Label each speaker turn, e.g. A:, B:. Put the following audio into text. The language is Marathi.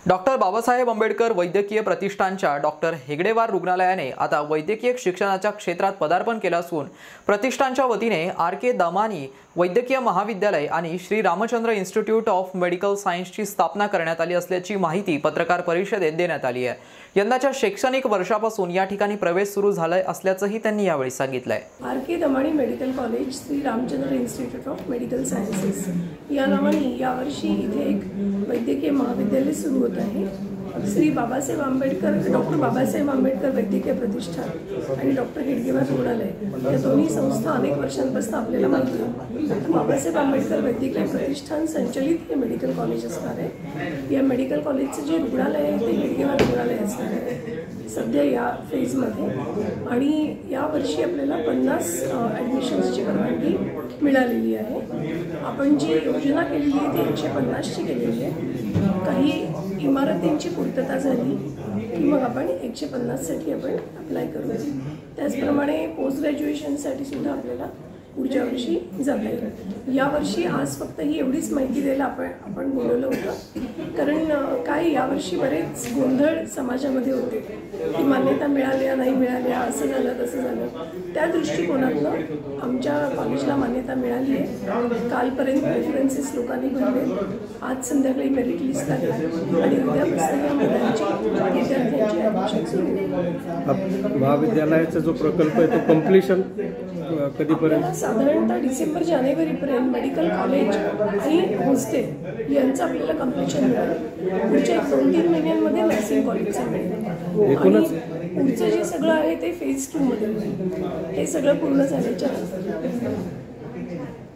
A: डॉक्टर बाबासाहेब आंबेडकर वैद्यकीय प्रतिष्ठानच्या डॉक्टर हेगडेवार रुग्णालयाने आता वैद्यकीय शिक्षणाच्या क्षेत्रात पदार्पण केलं असून प्रतिष्ठानच्या वतीने आर.के. दमानी वैद्यकीय महाविद्यालय आणि Shri Ramchandra institute of medical सायन्सची स्थापना करण्यात आली असल्याची माहिती पत्रकार परिषदेत देण्यात आली आहे। यंदाच्या शैक्षणिक वर्षापासून या ठिकाणी प्रवेश सुरू झाला असल्याचंही त्यांनी यावेळी सांगितलंय।
B: R K. Damani medical college Shri Ramchandra institute of medical sciences या नावाने यावर्षी इथे एक वैद्यकीय महाविद्यालय सुरू होत आहे। श्री बाबासाहेब आंबेडकर डॉक्टर बाबासाहेब आंबेडकर वैद्यकीय प्रतिष्ठान आणि डॉक्टर हेडगेवार रुग्णालय या दोन्ही संस्था अनेक वर्षांपासून आपल्याला माहिती आहे। बाबासाहेब आंबेडकर वैद्यकीय प्रतिष्ठान संचलित हे मेडिकल कॉलेज असणार आहे। या मेडिकल कॉलेजचं जे रुग्णालय आहे ते हेडगेवार रुग्णालय असणार आहे सध्या या फेजमध्ये, आणि यावर्षी आपल्याला 50 ॲडमिशन्सची परवानगी मिळालेली आहे। आपण जी योजना केलेली आहे ती 150ची केलेली आहे। काही इमारतींची पूर्तता झाली की मग आपण 150साठी आपण अप्लाय करू। त्याचप्रमाणे पोस्ट ग्रॅज्युएशनसाठी सुद्धा आपल्याला पुढच्या वर्षी जाता येईल। यावर्षी आज फक्त ही एवढीच माहिती द्यायला आपण बोलवलं होतं, कारण काय यावर्षी बरेच गोंधळ समाजामध्ये होते की मान्यता मिळाल्या नाही मिळाल्या, असं झालं तसं झालं। त्या दृष्टिकोनातनं आमच्या कॉलेजला मान्यता मिळाली आहे। कालपर्यंत प्रेफरन्सेस लोकांनी भरले, आज संध्याकाळी मेरिट लिस्ट आली आणि उद्यापासून या मुलांची विद्यार्थ्यांची ॲडमिशन सुरू होईल।
C: महाविद्यालयाचा जो प्रकल्प आहे तो कम्प्लिशन कधीपर्यंत?
B: साधारणतः डिसेंबर-जानेवारीपर्यंत मेडिकल कॉलेज आणि हॉस्टेल यांचं आपल्याला कम्प्लिशन मिळेल। पुढच्या 2-3 महिन्यांमध्ये नर्सिंग कॉलेजचं मिळेल। पुढचं जे सगळं आहे ते फेज 2 मध्ये मिळेल। हे सगळं पूर्ण झाल्याच्या नंतर